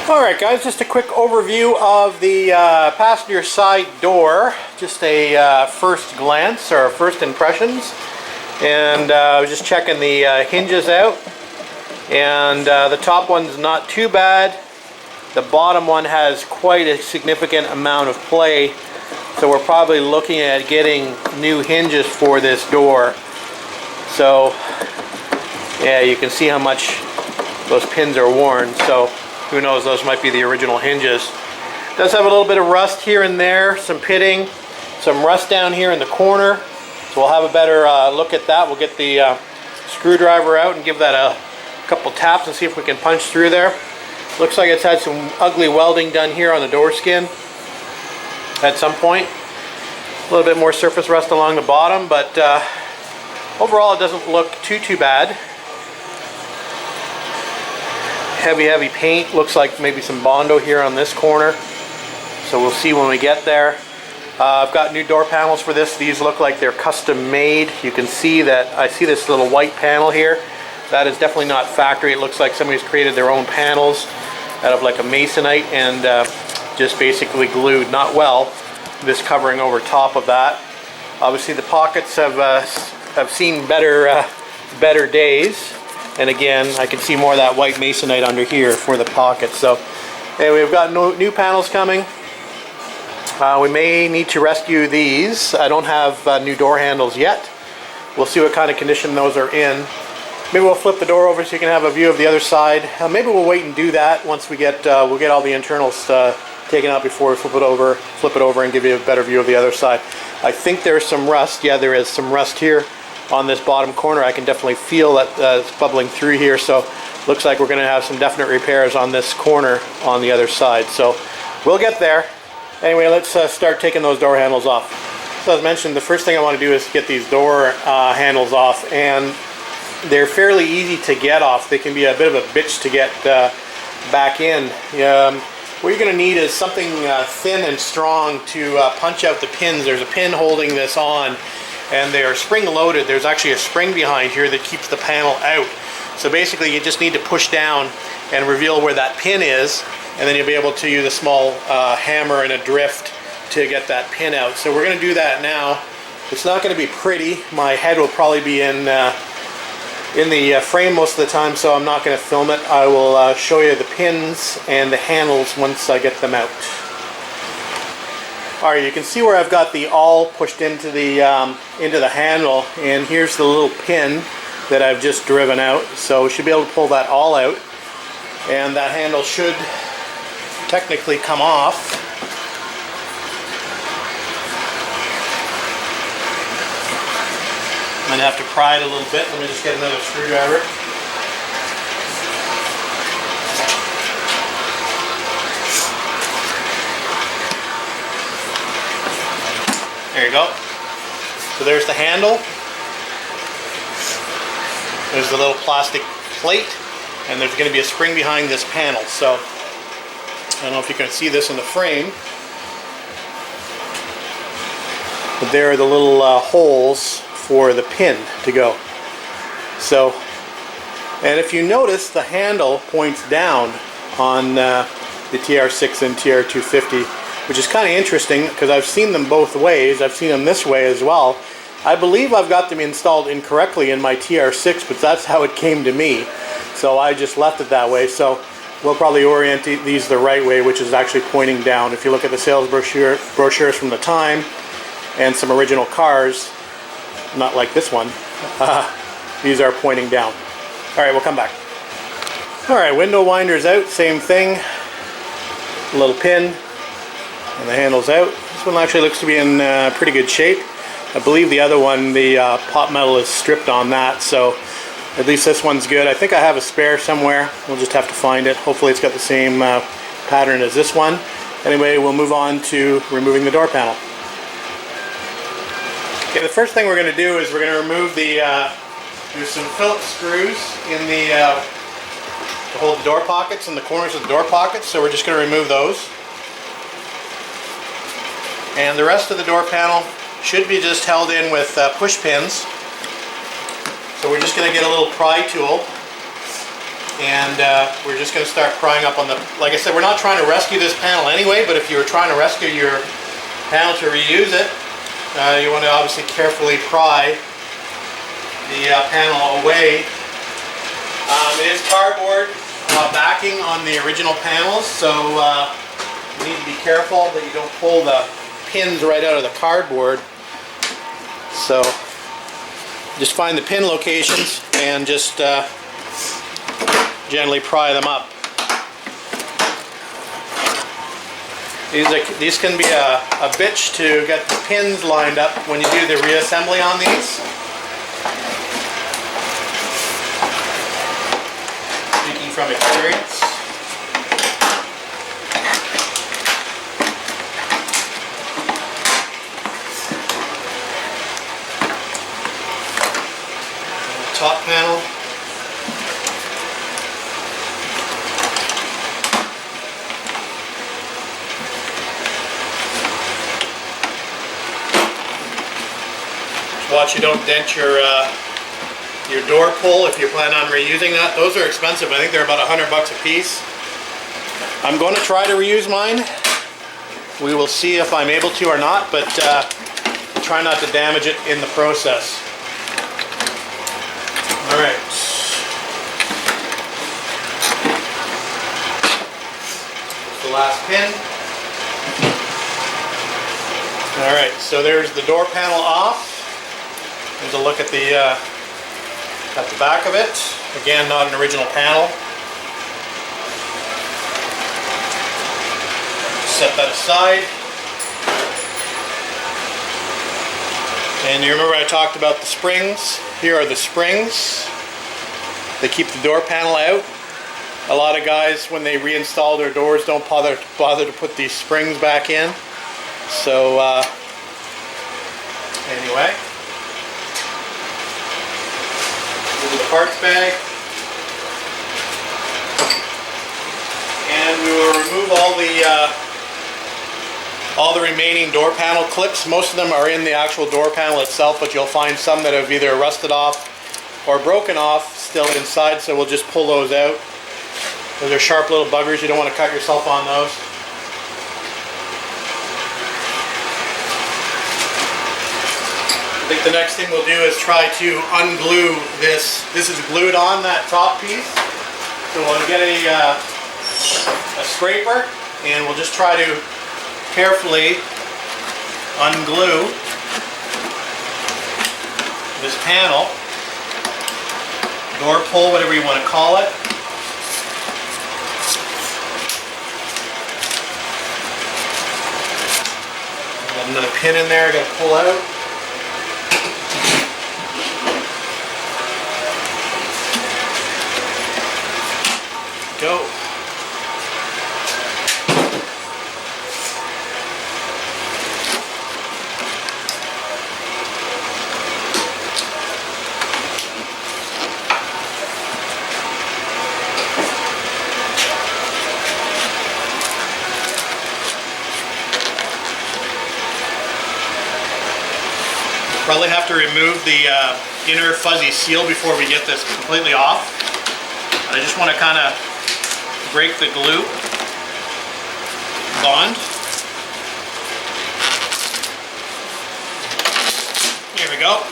Alright guys, just a quick overview of the passenger side door. Just a first glance or first impressions. And I was just checking the hinges out. And the top one's not too bad. The bottom one has quite a significant amount of play. So we're probably looking at getting new hinges for this door. So yeah, you can see how much those pins are worn. So who knows, those might be the original hinges. It does have a little bit of rust here and there, some pitting, some rust down here in the corner. So we'll have a better look at that. We'll get the screwdriver out and give that a couple taps and see if we can punch through there. Looks like it's had some ugly welding done here on the door skin at some point. A little bit more surface rust along the bottom, but overall it doesn't look too bad. Heavy paint. Looks like maybe some Bondo here on this corner. So we'll see when we get there. I've got new door panels for this. These look like they're custom made. You can see that I see this little white panel here. That is definitely not factory. It looks like somebody's created their own panels out of like a masonite and just basically glued, not well, this covering over top of that. Obviously the pockets have seen better days. And again, I can see more of that white masonite under here for the pockets. So anyway, we've got new panels coming. We may need to rescue these. I don't have new door handles yet. We'll see what kind of condition those are in. Maybe we'll flip the door over so you can have a view of the other side. Maybe we'll wait and do that once we get we'll get all the internals taken out before we flip it over and give you a better view of the other side. I think there's some rust. Yeah, there is some rust here on this bottom corner. I can definitely feel that it's bubbling through here. So looks like we're going to have some definite repairs on this corner on the other side. So we'll get there. Anyway, let's start taking those door handles off. So as mentioned, the first thing I want to do is get these door handles off, and they're fairly easy to get off. They can be a bit of a bitch to get back in. What you're going to need is something thin and strong to punch out the pins. There's a pin holding this on, and they are spring loaded. There's actually a spring behind here that keeps the panel out. So basically you just need to push down and reveal where that pin is, and then you'll be able to use a small hammer and a drift to get that pin out. So we're going to do that now. It's not going to be pretty. My head will probably be in the frame most of the time, so I'm not going to film it. I will show you the pins and the handles once I get them out. Alright, you can see where I've got the awl pushed into the handle, and here's the little pin that I've just driven out. So we should be able to pull that awl out, and that handle should technically come off. I'm going to have to pry it a little bit. Let me just get another screwdriver. There you go. So there's the handle. There's the little plastic plate, and there's going to be a spring behind this panel. So I don't know if you can see this in the frame, but there are the little holes for the pin to go. So, and if you notice, the handle points down on the TR6 and TR250, which is kind of interesting because I've seen them both ways. I've seen them this way as well. I believe I've got them installed incorrectly in my TR6, but that's how it came to me. So I just left it that way. So we'll probably orient these the right way, which is actually pointing down. If you look at the sales brochures from the time and some original cars, not like this one, these are pointing down. Alright, we'll come back. Alright, window winders out, same thing. A little pin, and the handle's out. This one actually looks to be in pretty good shape. I believe the other one, the pot metal is stripped on that, so at least this one's good. I think I have a spare somewhere. We'll just have to find it. Hopefully it's got the same pattern as this one. Anyway, we'll move on to removing the door panel. Okay, the first thing we're going to do is we're going to remove the, there's some Phillips screws in the, to hold the door pockets and the corners of the door pockets, so we're just going to remove those. And the rest of the door panel should be just held in with push pins. So we're just going to get a little pry tool And we're just going to start prying up on the, like I said, we're not trying to rescue this panel anyway, but if you were trying to rescue your panel to reuse it, you want to obviously carefully pry the panel away. It is cardboard backing on the original panels, so you need to be careful that you don't pull the pins right out of the cardboard. So just find the pin locations and just gently pry them up. These can be a bitch to get the pins lined up when you do the reassembly on these. Speaking from experience. Top panel. Watch you don't dent your door pull if you plan on reusing that. Those are expensive. I think they're about $100 a piece. I'm going to try to reuse mine. We will see if I'm able to or not, but try not to damage it in the process. All right. The last pin. All right, so there's the door panel off. There's a look at the back of it. Again, not an original panel. Set that aside. And you remember I talked about the springs? Here are the springs. They keep the door panel out. A lot of guys, when they reinstall their doors, don't bother to put these springs back in. So anyway. The parts bag, and we will remove all the remaining door panel clips. Most of them are in the actual door panel itself, but you'll find some that have either rusted off or broken off still inside, so we'll just pull those out. Those are sharp little buggers. You don't want to cut yourself on those. I think the next thing we'll do is try to unglue this. This is glued on, that top piece. So we'll get a scraper and we'll just try to carefully unglue this panel. Door pull, whatever you want to call it. Got another pin in there I got to pull out. Go. Probably have to remove the inner fuzzy seal before we get this completely off. I just want to kind of break the glue bond. Here we go.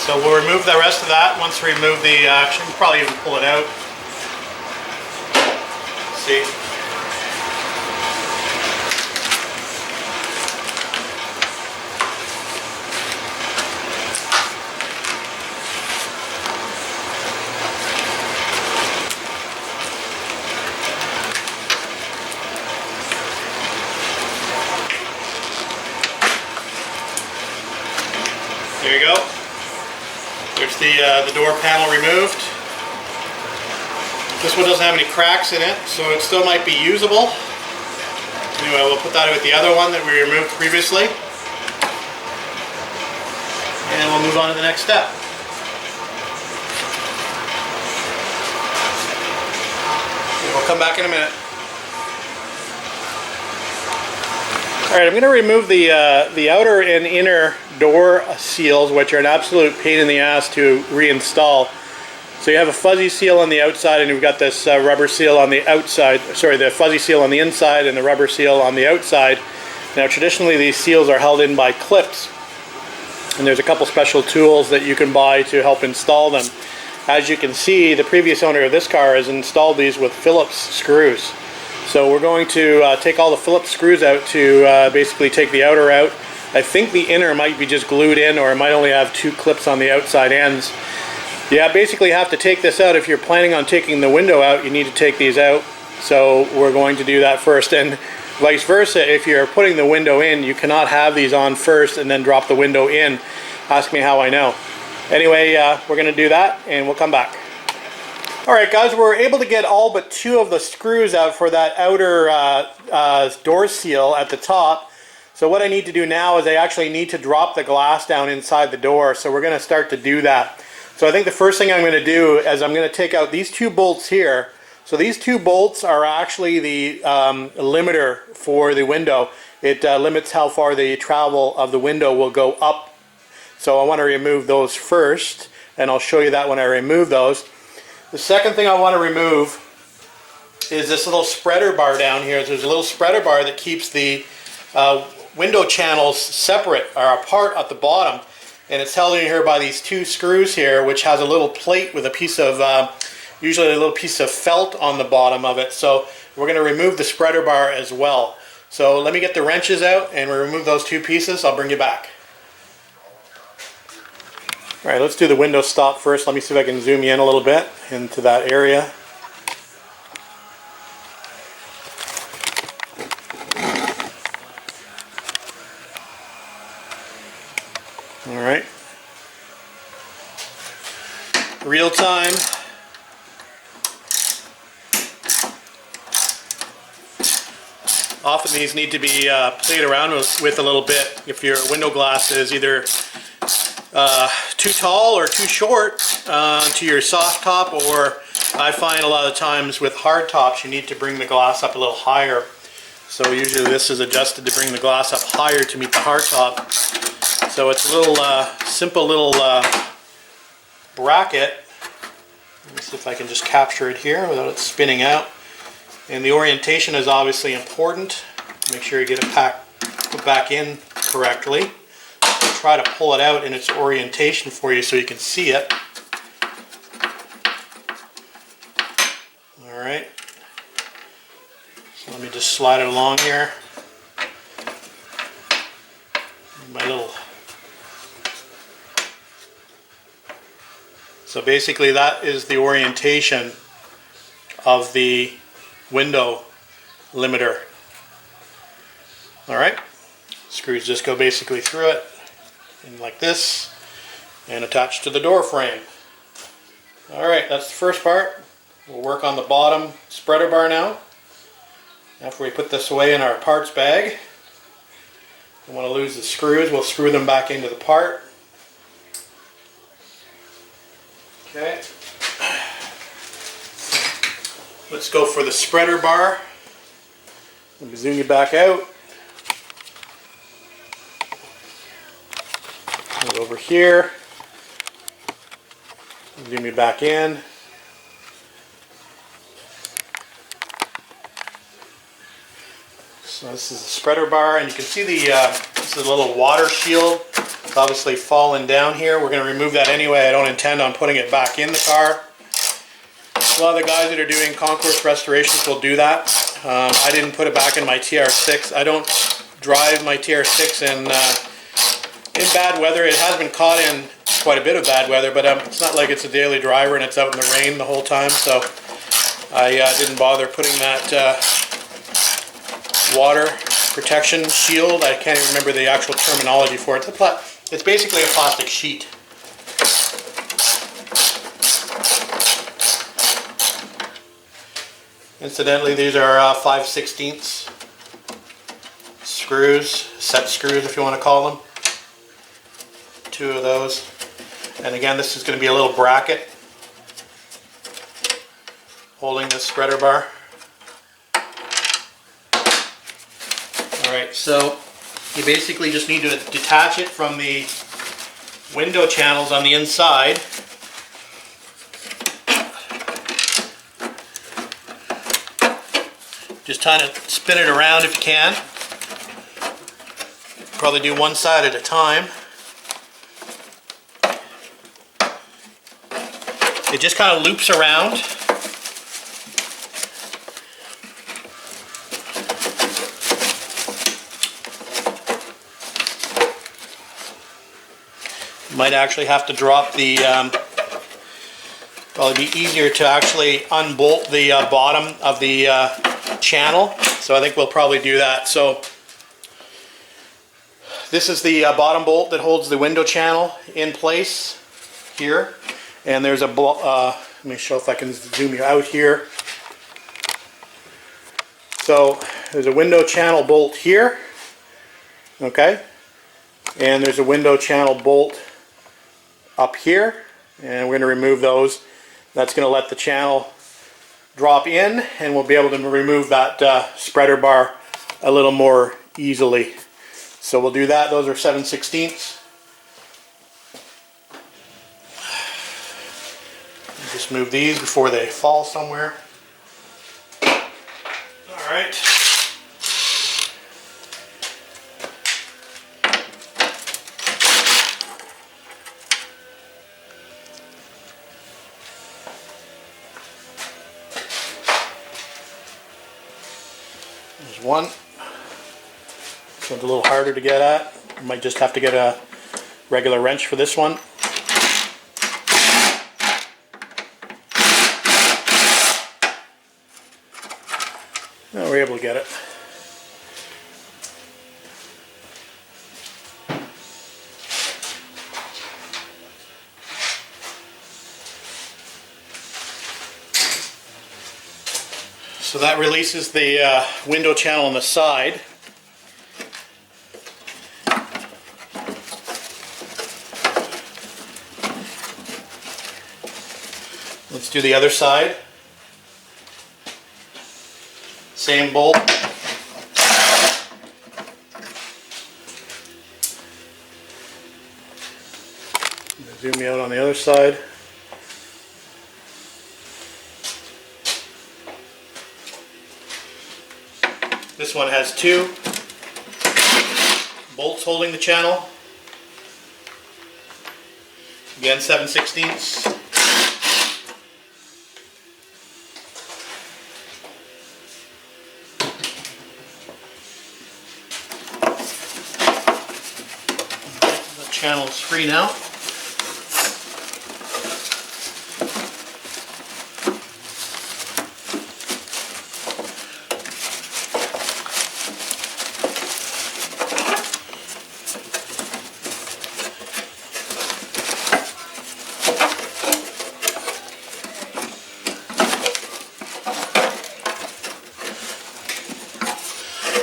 So we'll remove the rest of that once we remove the, actually we'll probably even pull it out. See? There you go. There's the door panel removed. This one doesn't have any cracks in it, so it still might be usable. Anyway, we'll put that with the other one that we removed previously. And we'll move on to the next step. We'll come back in a minute. Alright, I'm going to remove the outer and inner door seals, which are an absolute pain in the ass to reinstall. So you have a fuzzy seal on the outside, and you've got this rubber seal on the outside. Sorry, the fuzzy seal on the inside and the rubber seal on the outside. Now traditionally these seals are held in by clips, and there's a couple special tools that you can buy to help install them. As you can see, the previous owner of this car has installed these with Phillips screws. So we're going to take all the Phillips screws out to basically take the outer out. I think the inner might be just glued in, or it might only have 2 clips on the outside ends. Yeah, basically have to take this out. If you're planning on taking the window out, you need to take these out. So we're going to do that first, and vice versa. If you're putting the window in, you cannot have these on first and then drop the window in. Ask me how I know. Anyway, we're going to do that, and we'll come back. Alright guys, we're able to get all but 2 of the screws out for that outer door seal at the top. So what I need to do now is I actually need to drop the glass down inside the door. So we're going to start to do that. So I think the first thing I'm going to do is I'm going to take out these 2 bolts here. So these 2 bolts are actually the limiter for the window. It limits how far the travel of the window will go up. So I want to remove those first, and I'll show you that when I remove those. The second thing I want to remove is this little spreader bar down here. There's a little spreader bar that keeps the window channels separate or apart at the bottom. And it's held in here by these 2 screws here, which has a little plate with a piece of, usually a little piece of felt on the bottom of it. So we're going to remove the spreader bar as well. So let me get the wrenches out and we remove those 2 pieces. I'll bring you back. Alright, let's do the window stop first. Let me see if I can zoom you in a little bit into that area. Alright. Real time. Often these need to be played around with a little bit if your window glass is either too tall or too short to your soft top, or I find a lot of times with hard tops you need to bring the glass up a little higher. So usually this is adjusted to bring the glass up higher to meet the hard top. So it's a little simple little bracket. Let me see if I can just capture it here without it spinning out. And the orientation is obviously important. Make sure you get it put back in correctly. Try to pull it out in its orientation for you so you can see it. Alright. So let me just slide it along here. My little... So basically that is the orientation of the window limiter. Alright, screws just go basically through it, and like this, and attach to the door frame. Alright, that's the first part. We'll work on the bottom spreader bar now. After we put this away in our parts bag, don't want to lose the screws, we'll screw them back into the part. Okay. Let's go for the spreader bar. Let me zoom you back out. Go over here. Zoom you back in. So this is the spreader bar, and you can see this is a little water shield. It's obviously fallen down here. We're going to remove that anyway. I don't intend on putting it back in the car. A lot of the guys that are doing concourse restorations will do that. I didn't put it back in my TR6. I don't drive my TR6 in bad weather. It has been caught in quite a bit of bad weather, but it's not like it's a daily driver and it's out in the rain the whole time, so I didn't bother putting that water protection shield. I can't even remember the actual terminology for it. It's basically a plastic sheet. Incidentally, these are 5/16 screws, set screws if you want to call them. 2 of those. And again, this is going to be a little bracket holding this spreader bar. Alright, so you basically just need to detach it from the window channels on the inside. Just kind of spin it around if you can. Probably do one side at a time. It just kind of loops around. You might actually have to drop the, probably be easier to actually unbolt the bottom of the channel. So I think we'll probably do that. So this is the bottom bolt that holds the window channel in place here. And there's a, let me show if I can zoom you out here. So there's a window channel bolt here, okay? And there's a window channel bolt up here, and we're going to remove those. That's going to let the channel drop in, and we'll be able to remove that spreader bar a little more easily. So we'll do that. Those are 7/16. Just move these before they fall somewhere. All right. There's one. This one's a little harder to get at. You might just have to get a regular wrench for this one. Now we're able to get it. So that releases the window channel on the side. Let's do the other side. Same bolt. Zoom you out on the other side. This one has 2 bolts holding the channel. Again, 7/16. Channel is free now.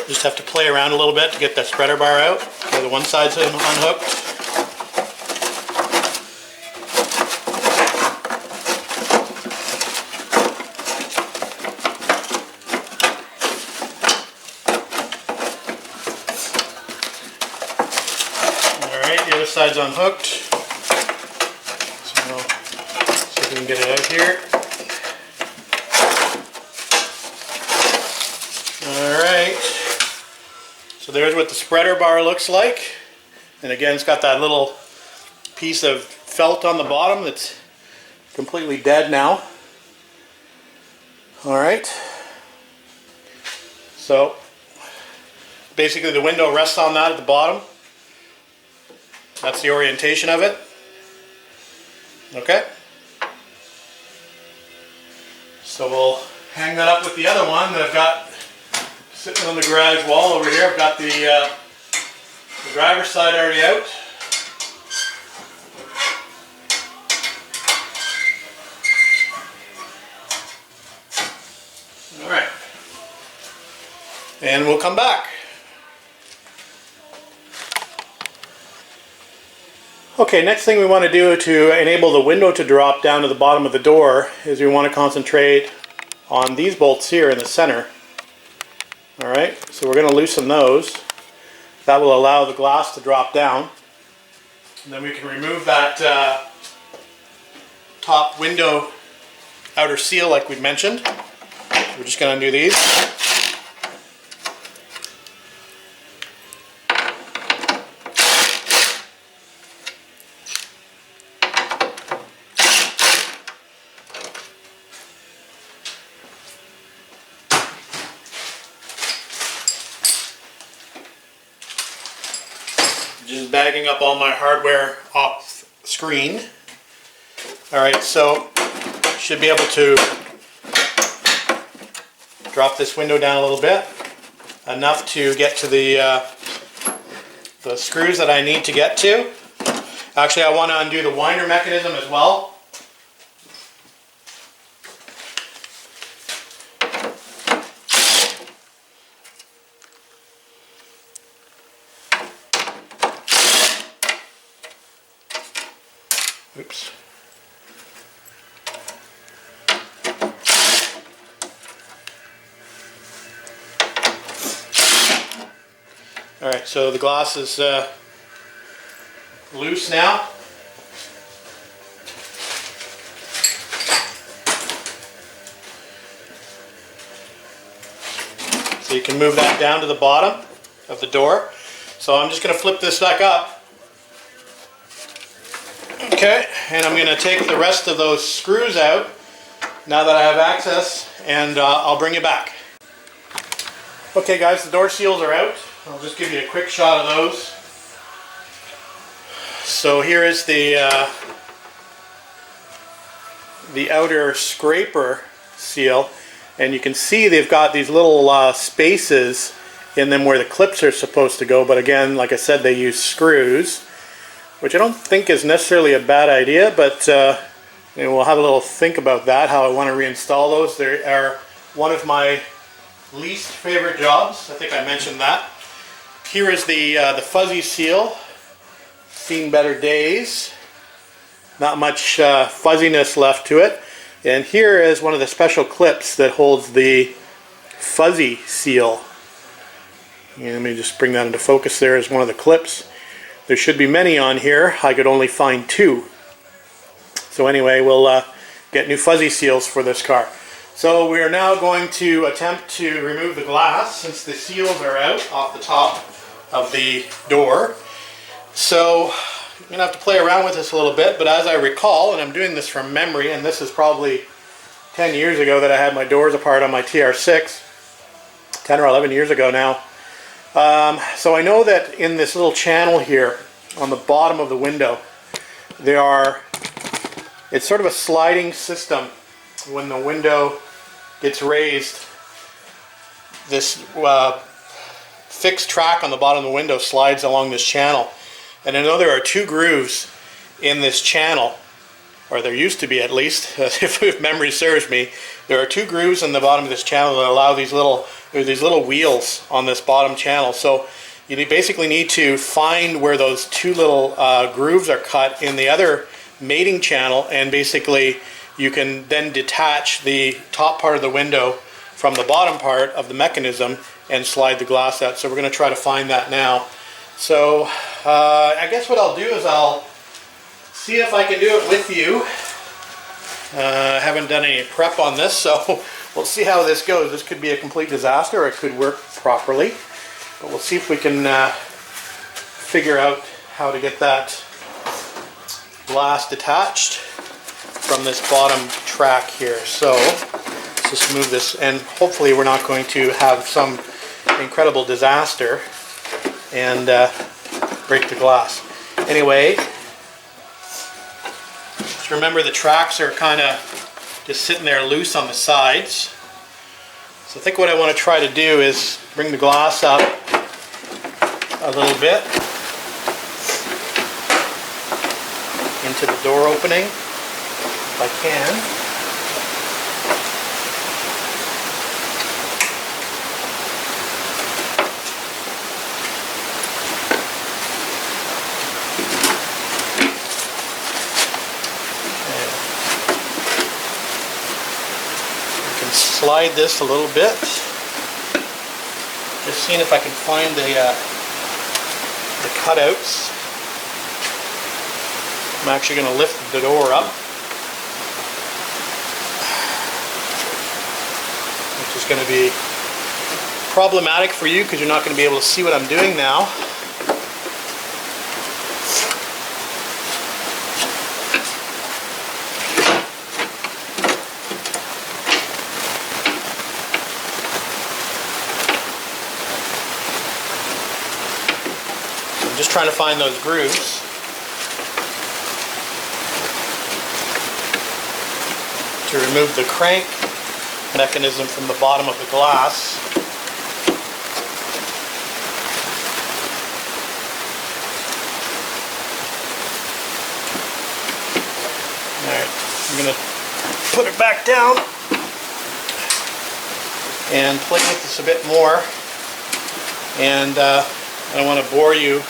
Just have to play around a little bit to get that spreader bar out. So the one side's unhooked. The other side's unhooked, so we'll see if we can get it out here. Alright, so there's what the spreader bar looks like, and again it's got that little piece of felt on the bottom that's completely dead now. Alright, so basically the window rests on that at the bottom. That's the orientation of it. Okay. So we'll hang that up with the other one that I've got sitting on the garage wall over here. I've got the driver's side already out. Alright. and we'll come back. Okay, next thing we want to do to enable the window to drop down to the bottom of the door is we want to concentrate on these bolts here in the center. Alright, so we're going to loosen those. That will allow the glass to drop down. And then we can remove that top window outer seal like we'd mentioned. We're just going to undo these. Just bagging up all my hardware off screen. Alright, so should be able to drop this window down a little bit, enough to get to the screws that I need to get to. Actually, I want to undo the winder mechanism as well. Oops. Alright, so the glass is loose now. So you can move that down to the bottom of the door. So I'm just going to flip this back up. Okay, and I'm going to take the rest of those screws out now that I have access, and I'll bring you back. Okay guys, the door seals are out. I'll just give you a quick shot of those. So here is the outer scraper seal, and you can see they've got these little spaces in them where the clips are supposed to go, but again, like I said, they use screws, which I don't think is necessarily a bad idea, but we'll have a little think about that, how I want to reinstall those. They are one of my least favorite jobs. I think I mentioned that. Here is the fuzzy seal. Seen better days. Not much fuzziness left to it. And here is one of the special clips that holds the fuzzy seal. And let me just bring that into focus. There is one of the clips. There should be many on here. I could only find 2. So anyway, we'll get new fuzzy seals for this car. So we are now going to attempt to remove the glass since the seals are out off the top of the door. So I'm going to have to play around with this a little bit, but as I recall, and I'm doing this from memory, and this is probably 10 years ago that I had my doors apart on my TR6, 10 or 11 years ago now. So I know that in this little channel here on the bottom of the window, it's sort of a sliding system. When the window gets raised, this fixed track on the bottom of the window slides along this channel. And I know there are 2 grooves in this channel, or there used to be at least, if memory serves me. There are 2 grooves in the bottom of this channel that allow these little wheels on this bottom channel. So you basically need to find where those 2 little grooves are cut in the other mating channel, and basically you can then detach the top part of the window from the bottom part of the mechanism and slide the glass out. So we're going to try to find that now. So I guess what I'll do is I'll see if I can do it with you. I haven't done any prep on this, so we'll see how this goes. This could be a complete disaster, or it could work properly. But we'll see if we can figure out how to get that glass detached from this bottom track here. So let's just move this, and hopefully we're not going to have some incredible disaster and break the glass. Anyway, just remember the tracks are kind of just sitting there loose on the sides. So I think what I want to try to do is bring the glass up a little bit into the door opening if I can. slide this a little bit. Just seeing if I can find the cutouts. I'm actually going to lift the door up, which is going to be problematic for you because you're not going to be able to see what I'm doing now. I'm just trying to find those grooves. To remove the crank mechanism from the bottom of the glass. Alright, I'm going to put it back down and play with this a bit more. And I don't want to bore you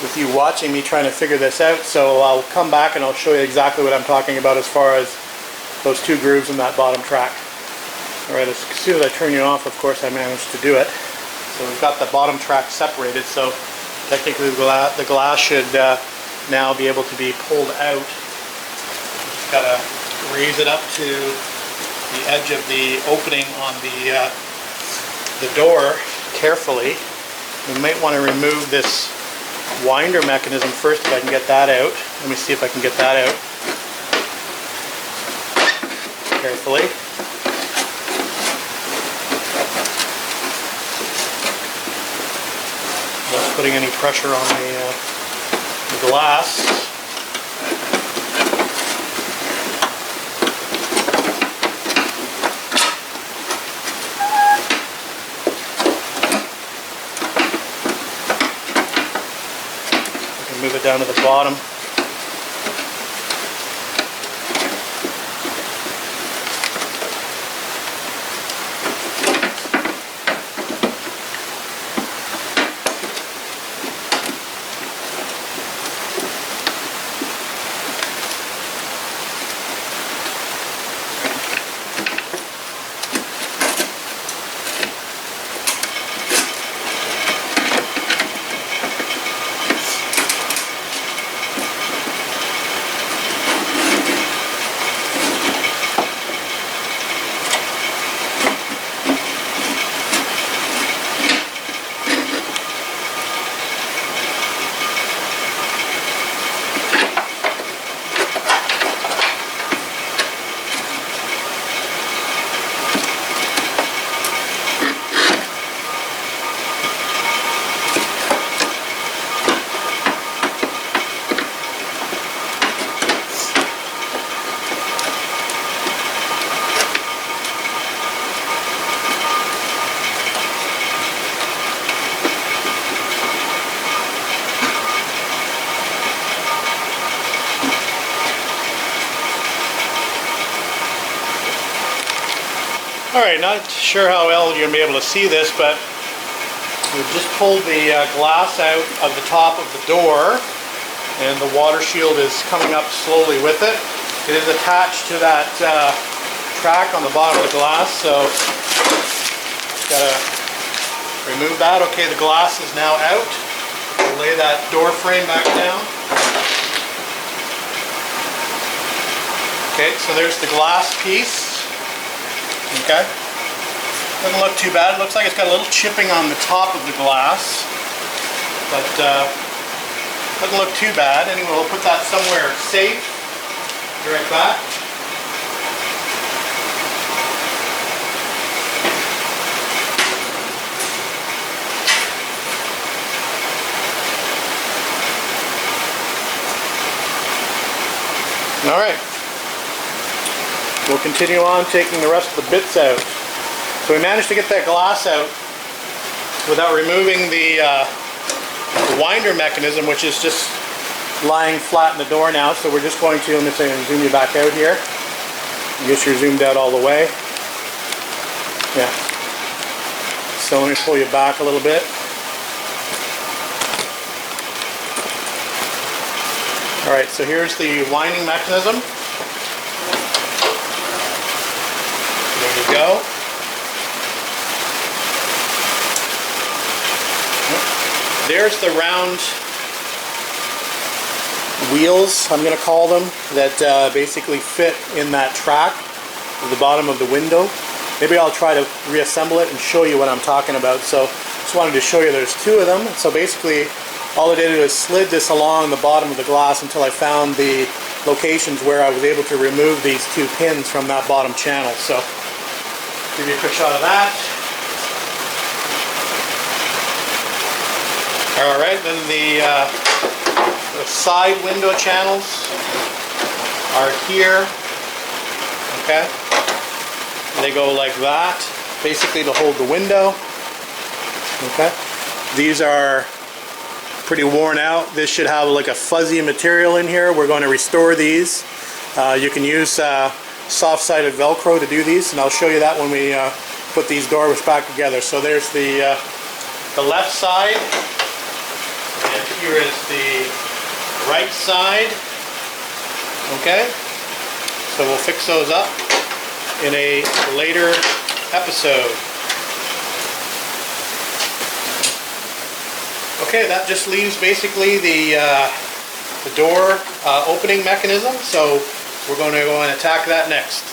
with you watching me trying to figure this out, so I'll come back and I'll show you exactly what I'm talking about as far as those two grooves in that bottom track. Alright, as soon as I turn you off, of course I managed to do it. So we've got the bottom track separated, so technically the glass should now be able to be pulled out. Just gotta raise it up to the edge of the opening on the door carefully. We might want to remove this winder mechanism first if I can get that out. Let me see if I can get that out. Carefully. Not putting any pressure on the glass. I can move it down to the bottom. Alright, not sure how well you're going to be able to see this, but we've just pulled the glass out of the top of the door, and the water shield is coming up slowly with it. It is attached to that track on the bottom of the glass, so got to remove that. Okay, the glass is now out. We'll lay that door frame back down. Okay, so there's the glass piece. Okay, doesn't look too bad. It looks like it's got a little chipping on the top of the glass, but doesn't look too bad. Anyway, we'll put that somewhere safe. Be right back. All right. We'll continue on taking the rest of the bits out. So we managed to get that glass out without removing the winder mechanism, which is just lying flat in the door now. So we're just going to, I'm just going to zoom you back out here. I guess you're zoomed out all the way. Yeah. So let me pull you back a little bit. Alright, so here's the winding mechanism. There you go. There's the round wheels, I'm going to call them, that basically fit in that track at the bottom of the window. Maybe I'll try to reassemble it and show you what I'm talking about. So just wanted to show you there's two of them. So basically all I did was slid this along the bottom of the glass until I found the locations where I was able to remove these two pins from that bottom channel. So give you a quick shot of that. Alright, then the side window channels are here. Okay. They go like that, basically to hold the window. Okay. These are pretty worn out. This should have like a fuzzy material in here. We're going to restore these. You can use soft-sided Velcro to do these, and I'll show you that when we put these doors back together. So there's the left side, and here is the right side. Okay. So we'll fix those up in a later episode. Okay, that just leaves basically the door opening mechanism, so we're going to go and attack that next.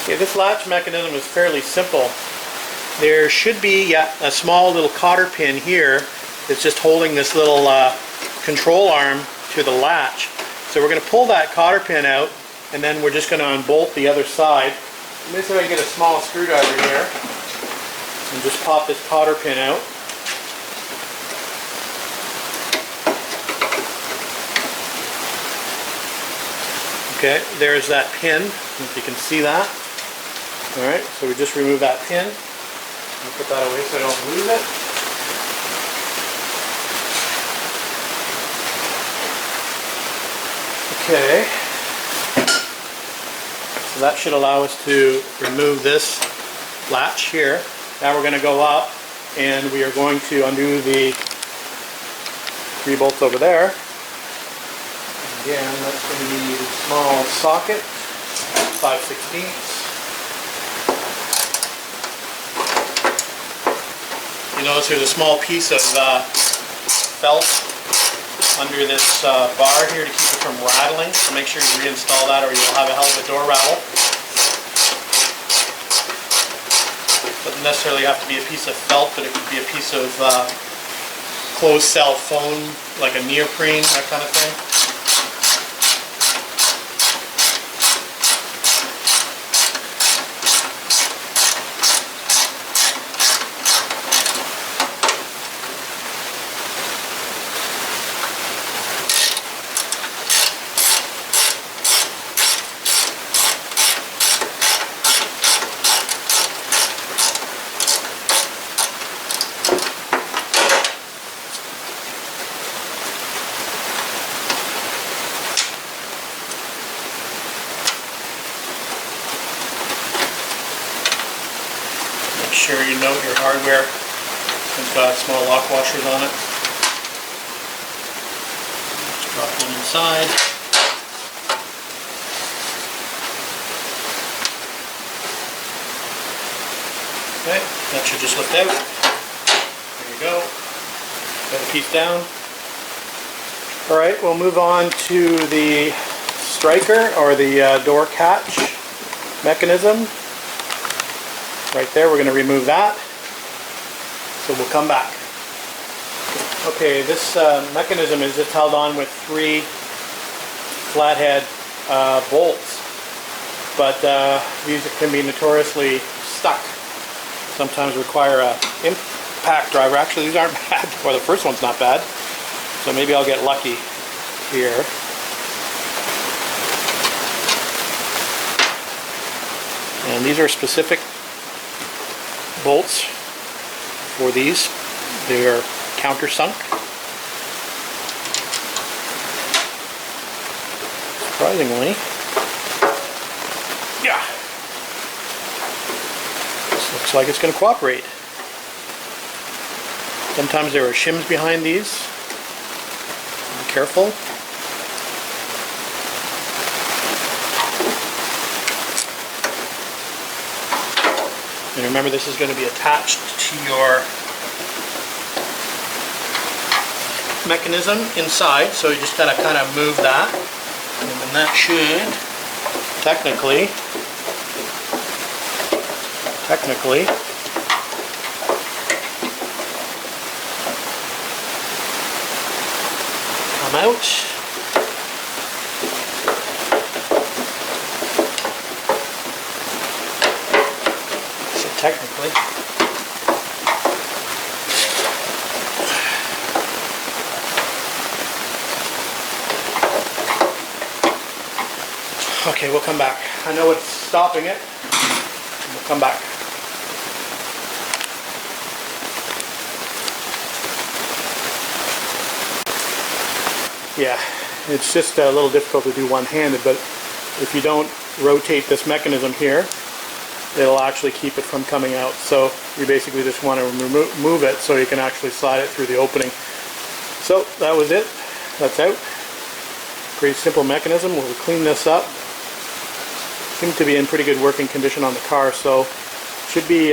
Okay, this latch mechanism is fairly simple. There should be a small little cotter pin here that's just holding this little control arm to the latch. So we're going to pull that cotter pin out, and then we're just going to unbolt the other side. Let me see if I can get a small screwdriver here and just pop this cotter pin out. Okay, there's that pin, if you can see that. Alright, so we just remove that pin. I'll put that away so I don't lose it. Okay, so that should allow us to remove this latch here. Now we're going to go up and we are going to undo the 3 bolts over there. Again, that's going to be a small socket, 5/16. You notice there's a small piece of felt under this bar here to keep it from rattling, so make sure you reinstall that or you'll have a hell of a door rattle. Doesn't necessarily have to be a piece of felt, but it could be a piece of closed cell foam, like a neoprene, that kind of thing. Make sure you note your hardware. It's got small lock washers on it. Just drop one inside. Okay, that should just lift out. There you go. Got a piece down. Alright, we'll move on to the striker, or the door catch mechanism. Right there, we're going to remove that. So we'll come back. Okay, this mechanism is just held on with 3 flathead bolts, but these can be notoriously stuck. Sometimes require an impact driver. Actually, these aren't bad. Well, the first one's not bad, so maybe I'll get lucky here. And these are specific bolts for these. They are countersunk. Surprisingly, yeah, this looks like it's going to cooperate. Sometimes there are shims behind these. Be careful. And remember, this is going to be attached to your mechanism inside, so you just gotta kind of move that, and then that should technically come out. So technically, okay, we'll come back. I know what's stopping it. We'll come back. Yeah, it's just a little difficult to do one-handed, but if you don't rotate this mechanism here, it'll actually keep it from coming out. So you basically just want to remove it so you can actually slide it through the opening. So that was it. That's out. Pretty simple mechanism. We'll clean this up. Seems to be in pretty good working condition on the car, so should be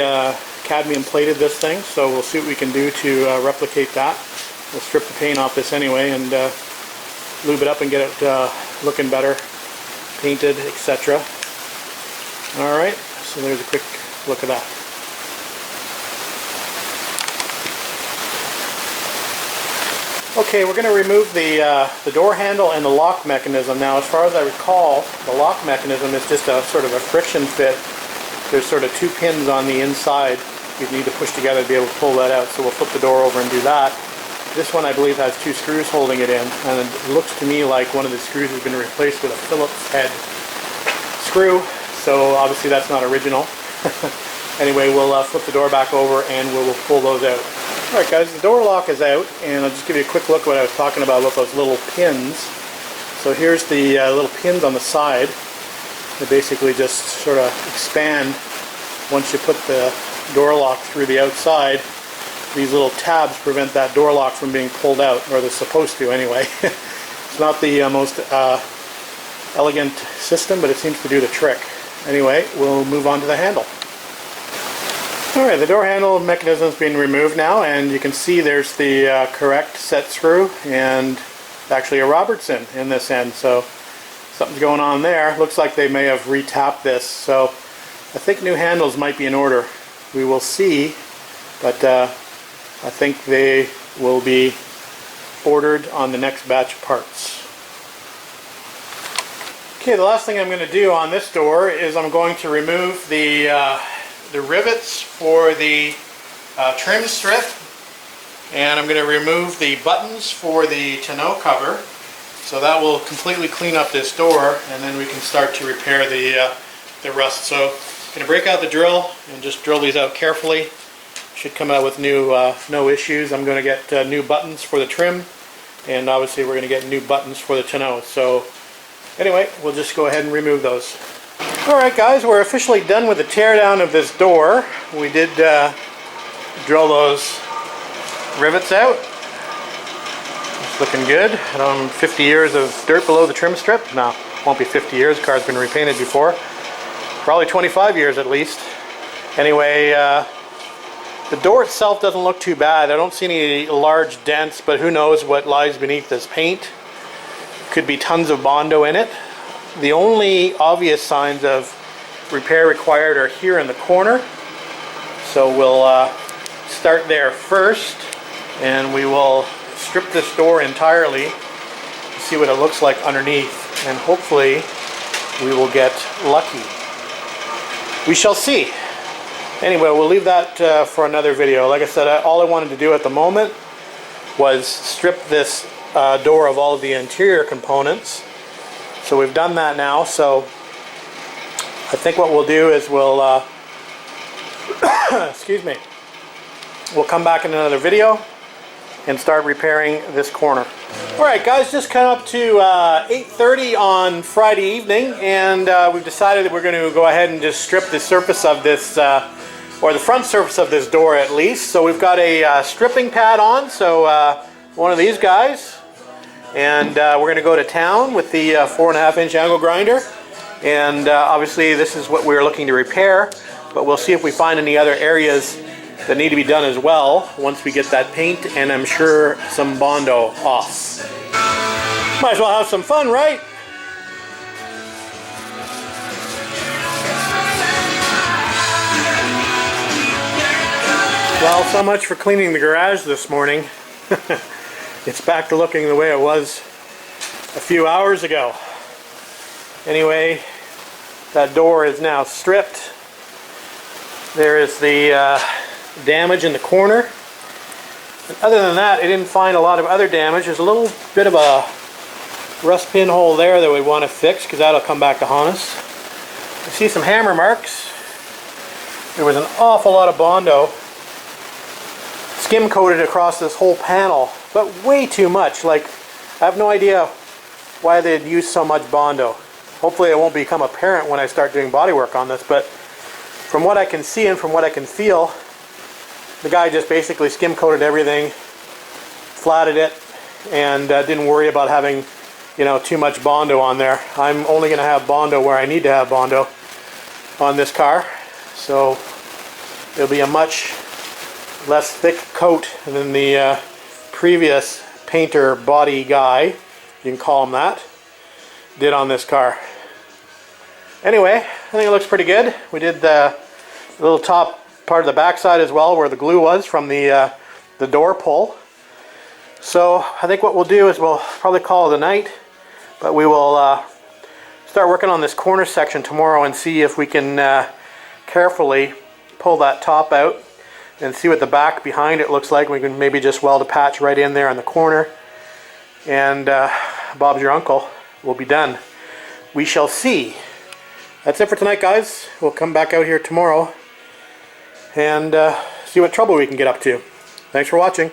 cadmium plated, this thing, so we'll see what we can do to replicate that. We'll strip the paint off this anyway and lube it up and get it looking better, painted, etc. Alright, so there's a quick look at that. Okay, we're going to remove the door handle and the lock mechanism. Now, as far as I recall, the lock mechanism is just a sort of a friction fit. There's sort of two pins on the inside you need to push together to be able to pull that out. So we'll flip the door over and do that. This one, I believe, has two screws holding it in, and it looks to me like one of the screws has been replaced with a Phillips head screw. So obviously that's not original. Anyway, we'll flip the door back over and we'll pull those out. Alright guys, the door lock is out, and I'll just give you a quick look at what I was talking about with those little pins. So here's the little pins on the side. They basically just sort of expand once you put the door lock through the outside. These little tabs prevent that door lock from being pulled out, or they're supposed to anyway. It's not the most elegant system, but it seems to do the trick. Anyway, we'll move on to the handle. Alright, the door handle mechanism has been removed now, and you can see there's the correct set screw and actually a Robertson in this end, so something's going on there. Looks like they may have retapped this, so I think new handles might be in order. We will see, but I think they will be ordered on the next batch of parts. Okay, the last thing I'm going to do on this door is I'm going to remove the rivets for the trim strip, and I'm going to remove the buttons for the tonneau cover. So that will completely clean up this door, and then we can start to repair the rust. So I'm going to break out the drill and just drill these out carefully. Should come out with new no issues. I'm going to get new buttons for the trim, and obviously we're going to get new buttons for the tonneau. So anyway, we'll just go ahead and remove those. Alright guys, we're officially done with the teardown of this door. We did drill those rivets out. It's looking good. 50 years of dirt below the trim strip. No, won't be 50 years. The car's been repainted before. Probably 25 years at least. Anyway, the door itself doesn't look too bad. I don't see any large dents, but who knows what lies beneath this paint. Could be tons of Bondo in it. The only obvious signs of repair required are here in the corner. So we'll start there first, and we will strip this door entirely to see what it looks like underneath, and hopefully we will get lucky. We shall see. Anyway, we'll leave that for another video. Like I said, all I wanted to do at the moment was strip this door of all of the interior components. So we've done that now, so I think what we'll do is we'll excuse me, we'll come back in another video and start repairing this corner. Alright guys, just come up to 8:30 on Friday evening, and we've decided that we're going to go ahead and just strip the surface of this, or the front surface of this door at least. So we've got a stripping pad on, so one of these guys. And we're going to go to town with the 4.5-inch angle grinder, and obviously this is what we're looking to repair. but we'll see if we find any other areas that need to be done as well once we get that paint and I'm sure some Bondo off. Might as well have some fun, right? Well, so much for cleaning the garage this morning. It's back to looking the way it was a few hours ago. Anyway, that door is now stripped. There is the damage in the corner. And other than that, I didn't find a lot of other damage. There's a little bit of a rust pinhole there that we want to fix because that'll come back to haunt us. I see some hammer marks. There was an awful lot of Bondo skim coated across this whole panel, but way too much. Like, I have no idea why they'd use so much Bondo. Hopefully it won't become apparent when I start doing body work on this, but from what I can see and from what I can feel, the guy just basically skim coated everything, flatted it, and didn't worry about having, you know, too much Bondo on there. I'm only going to have Bondo where I need to have Bondo on this car, so it'll be a much less thick coat than the previous painter body guy, you can call him that, did on this car. Anyway, I think it looks pretty good. We did the little top part of the backside as well, where the glue was from the door pull. So I think what we'll do is we'll probably call it a night, but we will start working on this corner section tomorrow and see if we can carefully pull that top out and see what the back behind it looks like. We can maybe just weld a patch right in there on the corner, and Bob's your uncle will be done. We shall see. That's it for tonight, guys. We'll come back out here tomorrow and see what trouble we can get up to. Thanks for watching.